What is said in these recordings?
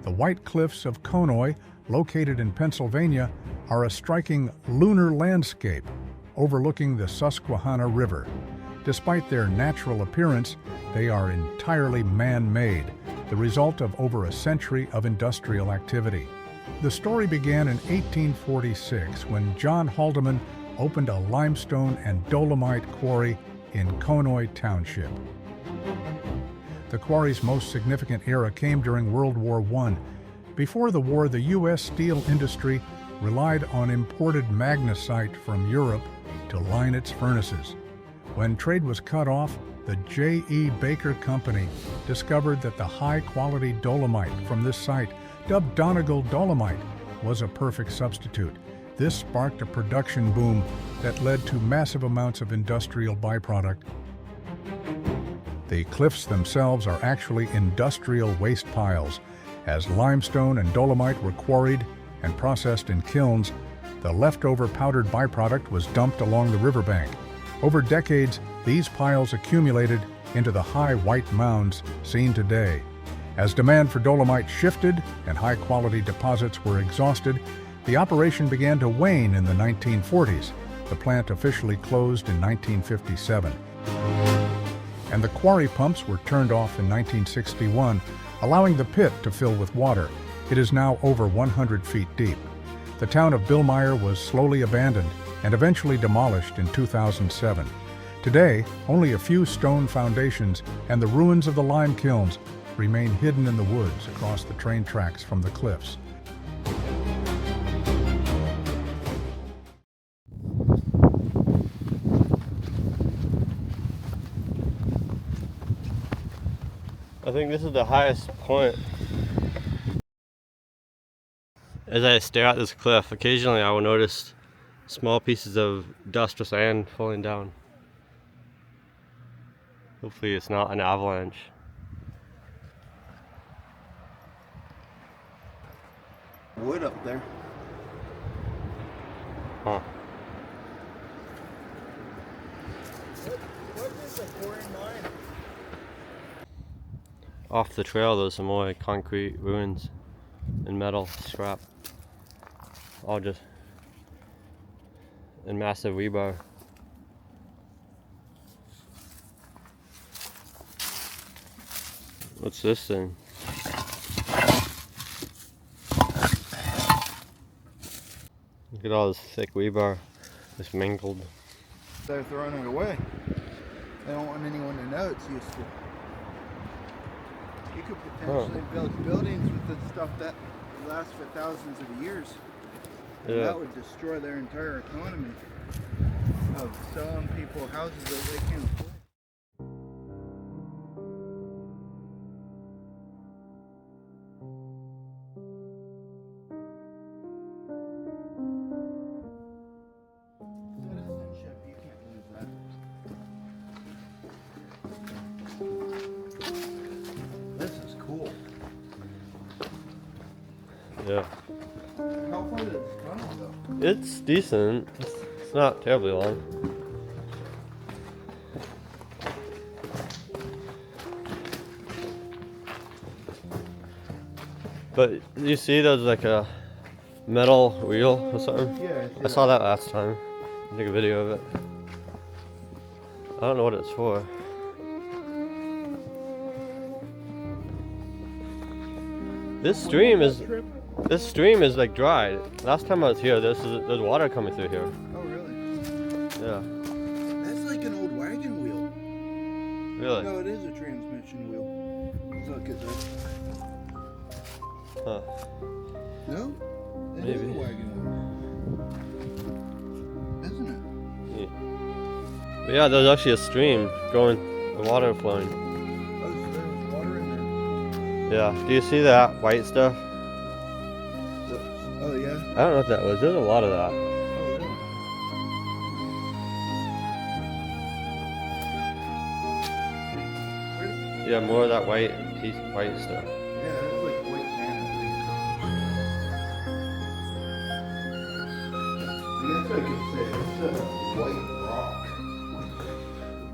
The White Cliffs of Conoy, located in Pennsylvania, are a striking lunar landscape overlooking the Susquehanna River. Despite their natural appearance, they are entirely man-made, the result of over a century of industrial activity. The story began in 1846 when John Haldeman opened a limestone and dolomite quarry in Conoy Township. The quarry's most significant era came during World War I. Before the war, the U.S. steel industry relied on imported magnesite from Europe to line its furnaces. When trade was cut off, the J.E. Baker Company discovered that the high-quality dolomite from this site, dubbed Donegal Dolomite, was a perfect substitute. This sparked a production boom that led to massive amounts of industrial byproduct. The cliffs themselves are actually industrial waste piles. As limestone and dolomite were quarried and processed in kilns, the leftover powdered byproduct was dumped along the riverbank. Over decades, these piles accumulated into the high white mounds seen today. As demand for dolomite shifted and high-quality deposits were exhausted, the operation began to wane in the 1940s. The plant officially closed in 1957. And the quarry pumps were turned off in 1961, allowing the pit to fill with water. It is now over 100 feet deep. The town of Billmeyer was slowly abandoned and eventually demolished in 2007. Today, only a few stone foundations and the ruins of the lime kilns remain hidden in the woods across the train tracks from the cliffs. I think this is the highest point. As I stare at this cliff, occasionally I will notice small pieces of dust or sand falling down. Hopefully it's not an avalanche. Wood up there. Huh. What is a quarry mine? Off the trail there's some more concrete ruins and metal scrap. All just in massive rebar. What's this thing? Look at all this thick rebar, just mingled. They're throwing it away. They don't want anyone to know it's useful. You could potentially build buildings with this stuff that lasts for thousands of years. And that would destroy their entire economy of selling people houses that they can't afford. Citizenship, you can't lose that. This is cool. Yeah. How far did this tunnel go? It's decent. It's not terribly long. But you see there's like a metal wheel or something? Yeah, I saw that last time. I took a video of it. I don't know what it's for. This stream is like dry. Last time I was here, there's water coming through here. Oh, really? Yeah. That's like an old wagon wheel. Really? No, it is a transmission wheel. Look at that. Huh. No? It is Maybe. a wagon wheel. Isn't it? But yeah, there's actually a stream going, the water flowing. Oh, so there's water in Yeah. Do you see that white stuff? there. Oh, yeah? I don't know what that was. There's a lot of that. Oh, really? Yeah, more of that white stuff. Yeah, it's like white sand, I think. I guess I could say it's a white rock.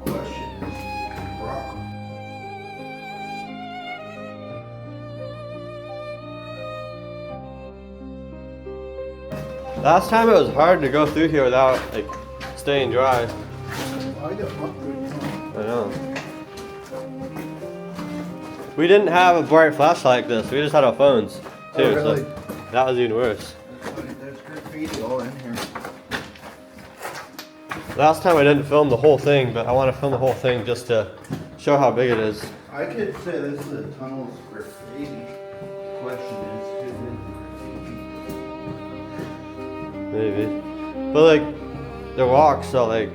Question. Rock. Last time it was hard to go through here without like staying dry. I got good time. I know. We didn't have a bright flashlight like this. We just had our phones too. Oh, really? So that was even worse. There's graffiti all in here. Last time I didn't film the whole thing, but I want to film the whole thing just to show how big it is. I could say this is a tunnel's graffiti. Question is, who did the graffiti? Maybe. But like, the rocks are like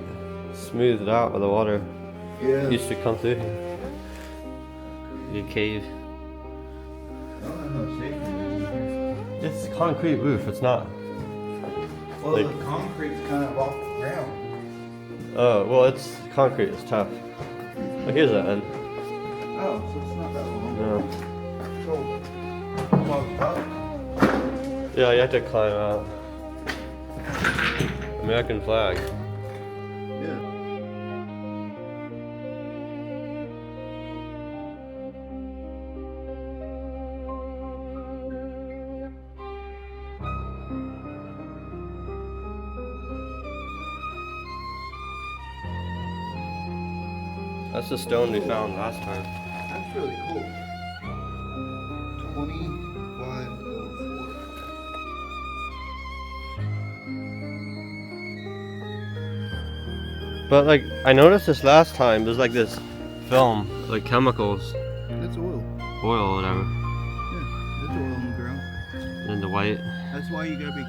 smoothed out with the water. Yeah. Used to come through here. Like a cave. I don't know how safe it is in here. It's concrete roof, it's not. Well, Like- the concrete's kind of off the ground. Oh, well it's concrete, it's tough. But here's the end. Oh, so it's not that long. No. So, walk up. Yeah, you have to climb out. American flag. Yeah. That's the stone we found last time. That's really cool. 2504. But like, I noticed this last time, there's like this film, like chemicals, That's oil. oil or whatever, Yeah, there's oil in the ground. and the white. That's why you gotta be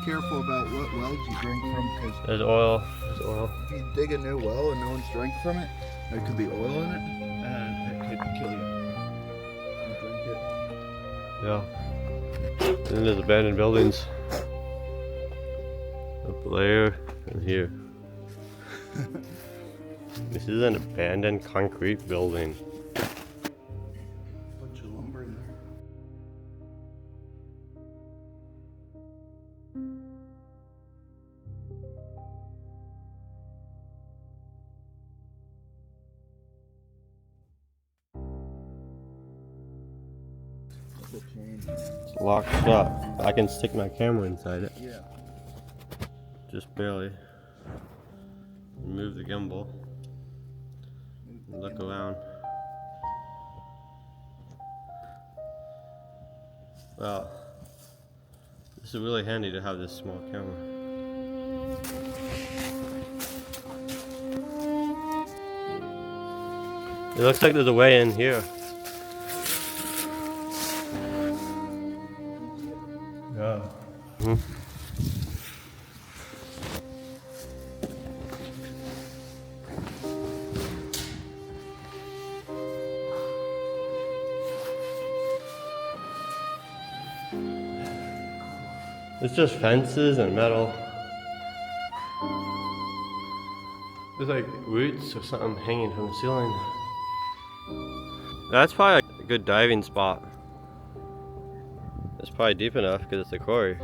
careful about what wells you drink from, because There's oil, there's oil. if you dig a new well and no one's drank from it, there could be oil in it, and it could kill you. You drink it. Yeah. And then there's abandoned buildings. Up there and here. This is an abandoned concrete building. Bunch of lumber in there. That's a change. It's locked shut. I can stick my camera inside it. Yeah. Just barely. Move the gimbal. Look around. Wow. This is really handy to have this small camera. It looks like there's a way in here. Yeah. It's just fences and metal. There's like roots or something hanging from the ceiling. That's probably a good diving spot. It's probably deep enough because it's a quarry.